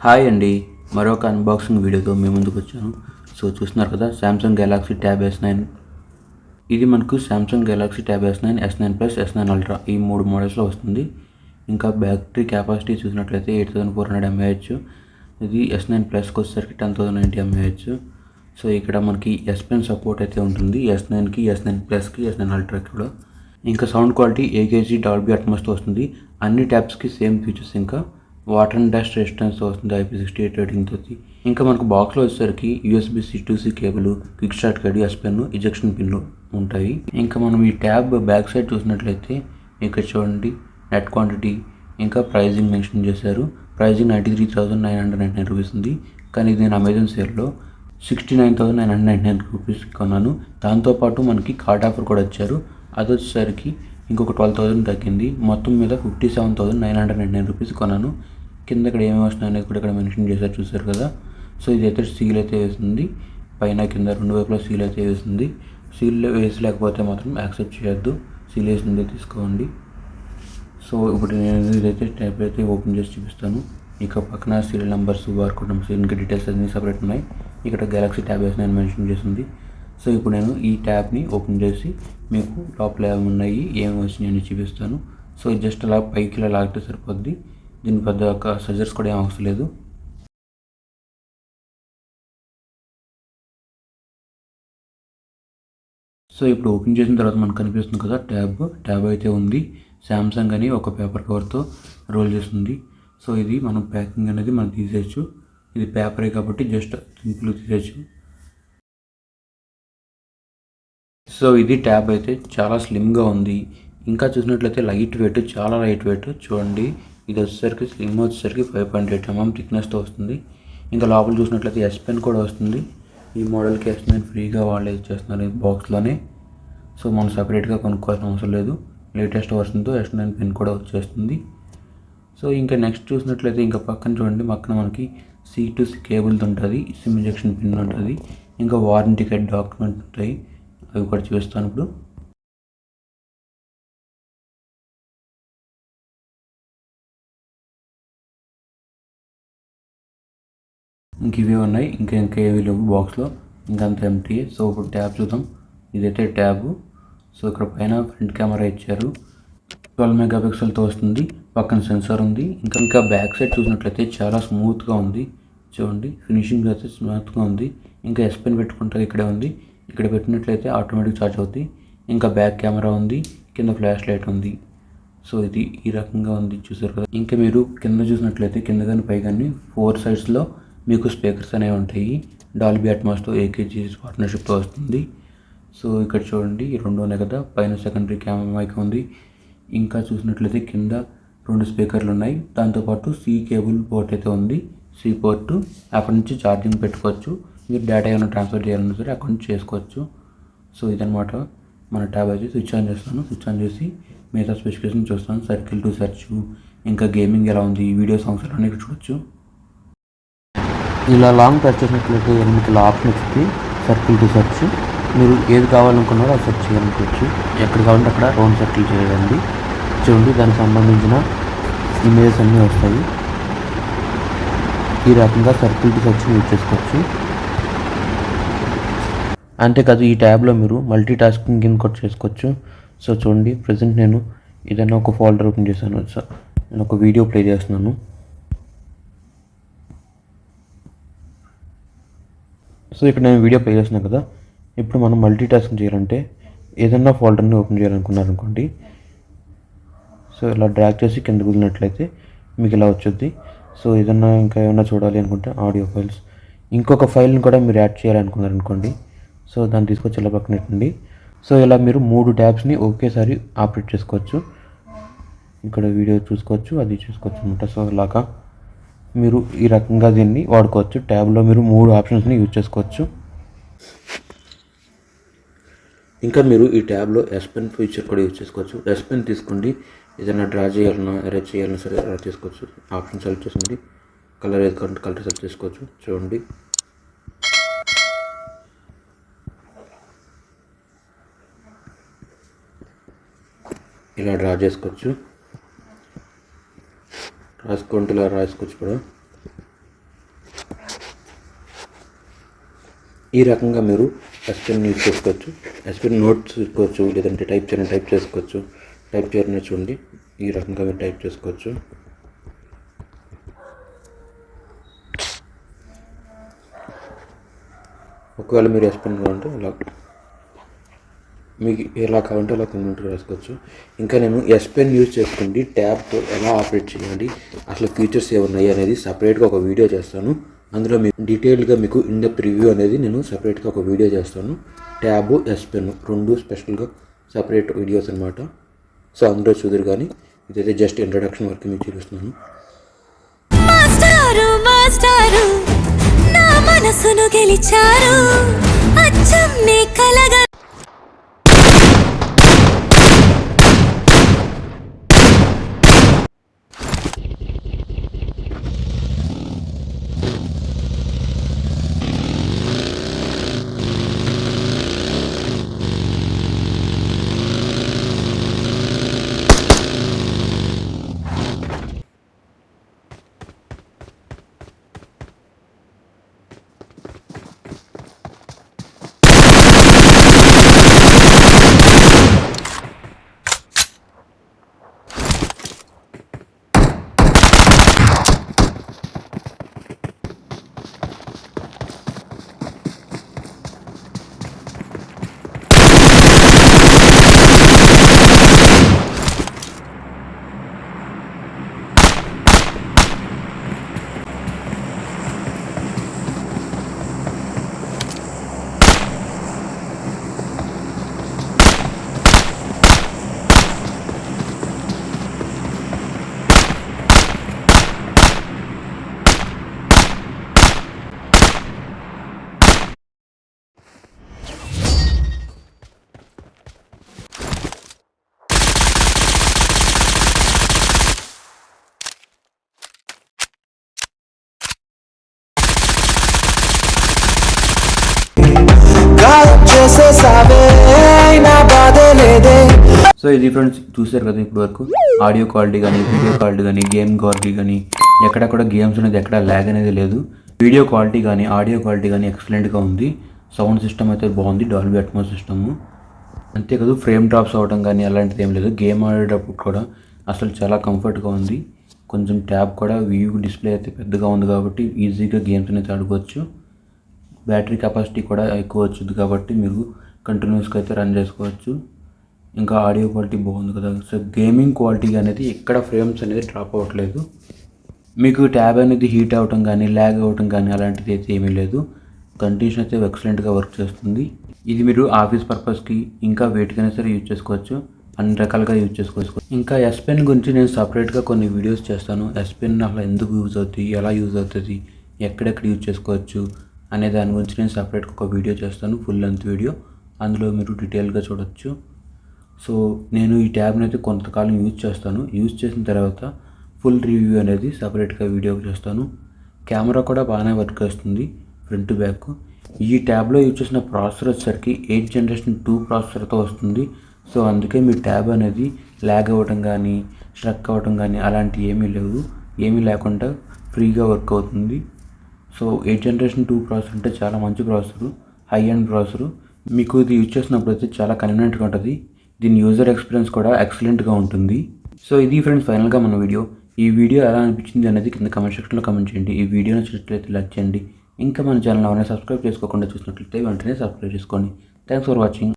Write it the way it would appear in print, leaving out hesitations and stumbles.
Hi అండి, మరొక unboxing వీడియోతో మీ ముందుకు వచ్చాను. చూస్తున్నారు కదా, సామ్సంగ్ గెలాక్సీ ట్యాబ్ S9. ఇది మనకు Samsung Galaxy tab S9, S9 plus, S9 ultra ఈ 3 మోడల్స్లో వస్తుంది. ఇంకా బ్యాటరీ కెపాసిటీ చూసినట్లయితే 8400 mAh. ఇది S9 ప్లస్కి వచ్చేసరికి 10090 mAh. ఇక్కడ మనకి S Pen సపోర్ట్ అయితే ఉంటుంది S9కి, S9 ప్లస్కి, S9 అల్ట్రాకి కూడా. ఇంకా సౌండ్ క్వాలిటీ AKG డాల్బీ అట్మాస్తో వస్తుంది. అన్ని ట్యాబ్స్కి సేమ్ ఫీచర్స్. ఇంకా వాటర్ అండ్ డస్ట్ రెసిస్టెన్స్ వస్తుంది IP68 రేటింగ్తో. ఇంకా మనకు బాక్స్లో వచ్చేసరికి USB-C to C cable, quick start గడి, S Pen, ఇజెక్షన్ పిన్లు ఉంటాయి. ఇంకా మనం ఈ ట్యాబ్ బ్యాక్ సైడ్ చూసినట్లయితే ఇక్కడ చూడండి, నెట్ క్వాంటిటీ ఇంకా ప్రైజింగ్ మెన్షన్ చేశారు. ప్రైజింగ్ 93,999 రూపీస్ ఉంది. కానీ ఇది నేను అమెజాన్ సేల్లో 69,999 రూపీస్ కొన్నాను. దాంతోపాటు మనకి కార్డ్ ఆఫర్ కూడా ఇచ్చారు. అది వచ్చేసరికి ఇంకొక 12,000 తగ్గింది. మొత్తం మీద 57,999 రూపీస్ కొన్నాను. కింద ఇక్కడ ఏమేమి వస్తున్నాయి అనేది కూడా ఇక్కడ మెన్షన్ చేశారు, చూసారు కదా. ఇదైతే సీల్ అయితే వేస్తుంది, పైన కింద రెండు వైపులా సీల్ అయితే వేస్తుంది. సీల్ వేసి లేకపోతే మాత్రం యాక్సెప్ట్ చేయొద్దు, సీల్ వేసిందే తీసుకోండి. ఇప్పుడు నేను ఇదైతే ట్యాబ్ అయితే ఓపెన్ చేసి చూపిస్తాను. ఇక పక్కన సీరియల్ నెంబర్స్, బార్కోడ్ నెంబర్స్, ఇంకా డీటెయిల్స్ అన్నీ సపరేట్ ఉన్నాయి. ఇక్కడ గెలాక్సీ ట్యాబ్ S9 మెన్షన్ చేసింది. ఇప్పుడు నేను ఈ ట్యాబ్ని ఓపెన్ చేసి మీకు లోపల ఏమున్నాయి, ఏమి వచ్చినాయి అని చూపిస్తాను. జస్ట్ అలా పైకి ఇలా లాగితే సరిపోద్ది. దీని పెద్ద ఒక సజర్స్ కూడా ఏం అవసరం లేదు. ఇప్పుడు ఓపెన్ చేసిన తర్వాత మనకు కనిపిస్తుంది కదా, ట్యాబ్ అయితే ఉంది. శాంసంగ్ అని ఒక పేపర్ కవర్తో రోల్ చేస్తుంది. ఇది మనం ప్యాకింగ్ అనేది మనం తీసేయచ్చు. ఇది పేపరే కాబట్టి జస్ట్ సింపుల్ తీసేయచ్చు. ఇది ట్యాబ్ అయితే చాలా స్లిమ్గా ఉంది. ఇంకా చూసినట్లయితే లైట్ వెయిట్, చాలా లైట్ వెయిట్. చూడండి, ఇది వచ్చేసరికి స్లిమ్ వచ్చేసరికి 5.8 mm థిక్నెస్తో వస్తుంది. ఇంకా లోపల చూసినట్లయితే S Pen కూడా వస్తుంది. ఈ మోడల్కి S9 ఫ్రీగా వాళ్ళే ఇచ్చేస్తున్నారు ఈ బాక్స్లోనే. మనం సపరేట్గా కొనుక్కోవాల్సిన అవసరం లేదు. లేటెస్ట్ వర్షన్తో S9 పెన్ కూడా వచ్చేస్తుంది. ఇంకా నెక్స్ట్ చూసినట్లయితే ఇంకా పక్కన చూడండి, పక్కన మనకి C to C కేబుల్స్ ఉంటుంది, సిమ్ ఇంజెక్షన్ పిన్ ఉంటుంది, ఇంకా వారంటీ కార్డ్ డాక్యుమెంట్ ఉంటాయి. అవి కూడా చూపిస్తాను ఇప్పుడు. ఇవే ఉన్నాయి, ఇంకా ఏవి లేవు బాక్స్లో, ఇంకంత ఎంటీ. ఇప్పుడు ట్యాబ్ చూద్దాం. ఇదైతే ట్యాబ్. ఇక్కడ పైన ఫ్రంట్ కెమెరా ఇచ్చారు, 12 మెగాపిక్సెల్తో వస్తుంది. పక్కన సెన్సార్ ఉంది. ఇంకా బ్యాక్ సైడ్ చూసినట్లయితే చాలా స్మూత్గా ఉంది. చూడండి, ఫినిషింగ్ అయితే స్మూత్గా ఉంది. ఇంకా S Pen పెట్టుకుంటే ఇక్కడే ఉంది. ఇక్కడ పెట్టినట్లయితే ఆటోమేటిక్ ఛార్జ్ అవుతుంది. ఇంకా బ్యాక్ కెమెరా ఉంది, కింద ఫ్లాష్ లైట్ ఉంది. ఇది ఈ రకంగా ఉంది, చూసారు కదా. ఇంకా మీరు కింద చూసినట్లయితే కింద కానీ పై కానీ 4 సైడ్స్లో మీకు స్పీకర్స్ అనేవి ఉంటాయి. డాల్బీ అట్మాస్తో AKG పార్ట్నర్షిప్తో వస్తుంది. ఇక్కడ చూడండి, 2 ఉన్నాయి కదా, పైన సెకండరీ కెమెరా మైక్ ఉంది. ఇంకా చూసినట్లయితే కింద 2 స్పీకర్లు ఉన్నాయి. దాంతోపాటు C కేబుల్ పోర్ట్ అయితే ఉంది. C పోర్టు, అక్కడి నుంచి ఛార్జింగ్ పెట్టుకోవచ్చు. మీరు డేటా ఏమైనా ట్రాన్స్ఫర్ చేయాలన్నా సరే అక్కడి నుంచి చేసుకోవచ్చు. ఇదనమాట మన ట్యాబ్ అయితే. స్విచ్ ఆన్ చేస్తాను. స్విచ్ ఆన్ చేసి మిగతా స్పెసిఫికేషన్ చూస్తాను. సర్కిల్ టు సెర్చ్, ఇంకా గేమింగ్ ఎలా ఉంది, వీడియో సాంగ్స్ ఎలా ఉన్నాయి చూడొచ్చు. ఇలా లాంగ్ ప్రెస్ చేసినట్లయితే మీకు ఇలా ఆప్షన్ వచ్చింది, సర్కిల్ టు సెర్చ్. మీరు ఏది కావాలనుకున్నారో అది సెర్చ్ చేయాలనుకోవచ్చు. ఎక్కడ కావాలంటే అక్కడ రౌండ్ సర్కిల్ చేయండి. చూడండి, దానికి సంబంధించిన ఇమేజెస్ అన్నీ వస్తాయి. ఈ రకంగా సర్కిల్ టు సెర్చ్ యూజ్ చేసుకోవచ్చు. అంతేకాదు, ఈ ట్యాబ్లో మీరు మల్టీ టాస్కింగ్ కింద కూడా చేసుకోవచ్చు. చూడండి, ప్రజెంట్ నేను ఏదైనా ఒక ఫోల్డర్ ఓపెన్ చేశాను. నేను ఒక వీడియో ప్లే చేస్తున్నాను. ఇక్కడ నేను వీడియో ప్లే చేస్తున్నాను కదా. ఇప్పుడు మనం మల్టీ టాస్కింగ్ చేయాలంటే ఏదైనా ఫోల్డర్ని ఓపెన్ చేయాలనుకున్నారనుకోండి, ఇలా డ్రాగ్ చేసి కింద కుదిరినట్లయితే మీకు ఇలా వచ్చుద్ది. ఏదైనా ఇంకా ఏమైనా చూడాలి అనుకుంటే ఆడియో ఫైల్స్, ఇంకొక ఫైల్ని కూడా మీరు యాడ్ చేయాలనుకున్నారనుకోండి, దాన్ని తీసుకొచ్చి ఇలా పక్కన పెట్టండి. ఇలా మీరు 3 ట్యాబ్స్ని ఒకేసారి ఆపరేట్ చేసుకోవచ్చు. ఇక్కడ వీడియో చూసుకోవచ్చు, అది చూసుకోవచ్చు అనమాట. ఇలాగా మీరు ఈ రకంగా దీన్ని వాడుకోవచ్చు. ట్యాబ్లో మీరు 3 ఆప్షన్స్ని యూజ్ చేసుకోవచ్చు. ఇంకా మీరు ఈ ట్యాబ్లో S Pen ఫీచర్ కూడా యూజ్ చేసుకోవచ్చు. S Pen తీసుకోండి, ఏదైనా డ్రా చేయాలన్నా, ఎరేజ్ చేయాలన్నా సరే అలా చేసుకోవచ్చు. ఆప్షన్ సెలెక్ట్ చేసుకోండి, కలర్ ఏది కావాలంటే కలర్ సెలెక్ట్ చేసుకోవచ్చు. చూడండి, ఇలా డ్రా చేసుకోవచ్చు. రాసుకుంటే ఇలా రాసుకోవచ్చు కూడా. ఈ రకంగా మీరు ఎస్ పెన్ యూజ్ చేసుకోవచ్చు. ఎస్ పెన్ నోట్స్ తీసుకోవచ్చు, లేదంటే టైప్ చేసుకోవచ్చు. టైప్ చేయాలని చూడండి, ఈ రకంగా మీరు టైప్ చేసుకోవచ్చు. ఒకవేళ మీరు ఎస్ పెన్ కావాలంటే ఇలా, మీకు ఎలా కావాలంటే అలా కన్వీనియంట్గా రాసుకోవచ్చు. ఇంకా నేను ఎస్ పెన్ యూజ్ చేసుకుంటే ట్యాబ్తో ఎలా ఆపరేట్ చేయాలి, అసలు ఫీచర్స్ ఏమున్నాయి అనేది సపరేట్గా ఒక వీడియో చేస్తాను. అందులో మీకు డీటెయిల్గా మీకు ఇన్ డెప్త్ రివ్యూ అనేది నేను సపరేట్గా ఒక వీడియో చేస్తాను. ట్యాబ్, ఎస్ పెన్ రెండు స్పెషల్గా సపరేట్ వీడియోస్ అనమాట. సో అందులో చూద్దరు, కానీ ఇదైతే జస్ట్ ఇంట్రడక్షన్ వరకు మీకు చూపిస్తున్నాను. నా మనసును గెలిచారు అచ్చం నీ కలగా. సో ఇది ఫ్రెండ్స్, చూసారు కదా ఇప్పుడు వరకు ఆడియో క్వాలిటీ కానీ, వీడియో క్వాలిటీ కానీ, గేమ్ క్వాలిటీ కానీ, ఎక్కడ కూడా గేమ్స్ అనేది ఎక్కడ ల్యాగ్ అనేది లేదు. వీడియో క్వాలిటీ కానీ, ఆడియో క్వాలిటీ కానీ ఎక్సలెంట్గా ఉంది. సౌండ్ సిస్టమ్ అయితే బాగుంది, డాల్బీ అట్మాస్ సిస్టము. అంతేకాదు ఫ్రేమ్ డ్రాప్స్ అవ్వడం కానీ అలాంటిది ఏం లేదు. గేమ్ ఆడేటప్పుడు కూడా అసలు చాలా కంఫర్ట్గా ఉంది. కొంచెం ట్యాబ్ కూడా వ్యూ డిస్ప్లే అయితే పెద్దగా ఉంది కాబట్టి ఈజీగా గేమ్స్ అనేది ఆడుకోవచ్చు. బ్యాటరీ కెపాసిటీ కూడా ఎక్కువ వచ్చింది కాబట్టి మీరు కంటిన్యూస్గా అయితే రన్ చేసుకోవచ్చు. ఇంకా ఆడియో క్వాలిటీ బాగుంది కదా. సో గేమింగ్ క్వాలిటీ అనేది ఎక్కడ ఫ్రేమ్స్ అనేది డ్రాప్ అవ్వట్లేదు. మీకు ట్యాబ్ అనేది హీట్ అవ్వటం కానీ, ల్యాగ్ అవ్వటం కానీ అలాంటిది అయితే ఏమీ లేదు. కండిషన్ అయితే ఎక్సలెంట్గా వర్క్ చేస్తుంది. ఇది మీరు ఆఫీస్ పర్పస్కి ఇంకా వేటికైనా సరే యూజ్ చేసుకోవచ్చు, అన్ని రకాలుగా యూజ్ చేసుకోవచ్చు. ఇంకా ఎస్ పెన్ గురించి నేను సపరేట్గా కొన్ని వీడియోస్ చేస్తాను. ఎస్ పెన్ అసలు ఎందుకు యూజ్ అవుతుంది, ఎలా యూజ్ అవుతుంది, ఎక్కడెక్కడ యూజ్ చేసుకోవచ్చు అనే దాని గురించి నేను సపరేట్గా ఒక వీడియో చేస్తాను, ఫుల్ లెంత్ వీడియో. అందులో మీరు డీటెయిల్గా చూడొచ్చు. సో నేను ఈ ట్యాబ్ని అయితే కొంతకాలం యూజ్ చేస్తాను. యూజ్ చేసిన తర్వాత ఫుల్ రివ్యూ అనేది సపరేట్గా వీడియో చేస్తాను. కెమెరా కూడా బాగానే వర్క్ చేస్తుంది, ఫ్రంట్ బ్యాక్. ఈ ట్యాబ్లో యూజ్ చేసిన ప్రాసెసర్ వచ్చేసరికి 8th Generation 2 ప్రాసెసర్తో వస్తుంది. సో అందుకే మీ ట్యాబ్ అనేది ల్యాగ్ అవ్వడం కానీ, స్ట్రక్ అవ్వడం కానీ అలాంటివి ఏమీ లేవు. ఏమీ లేకుండా ఫ్రీగా వర్క్ అవుతుంది. సో 8th Generation 2 ప్రాసెసర్ అంటే చాలా మంచి ప్రాసెసరు, హై అండ్ ప్రాసెసరు. మీకు ఇది యూజ్ చేసినప్పుడు అయితే చాలా కన్వీనియంట్గా ఉంటుంది. దీని యూజర్ ఎక్స్పీరియన్స్ కూడా ఎక్సలెంట్గా ఉంటుంది. సో ఇది ఫ్రెండ్స్ ఫైనల్గా మన వీడియో. ఈ వీడియో ఎలా అనిపించింది అనేది కింద కమెంట్ సెక్షన్లో కమెంట్ చేయండి. ఈ వీడియో నచ్చినట్లయితే లైక్ చేయండి. ఇంకా మన ఛానల్ ఎవరైనా సబ్స్క్రైబ్ చేసుకోకుండా చూసినట్లయితే వెంటనే సబ్స్క్రైబ్ చేసుకోండి. Thanks for watching.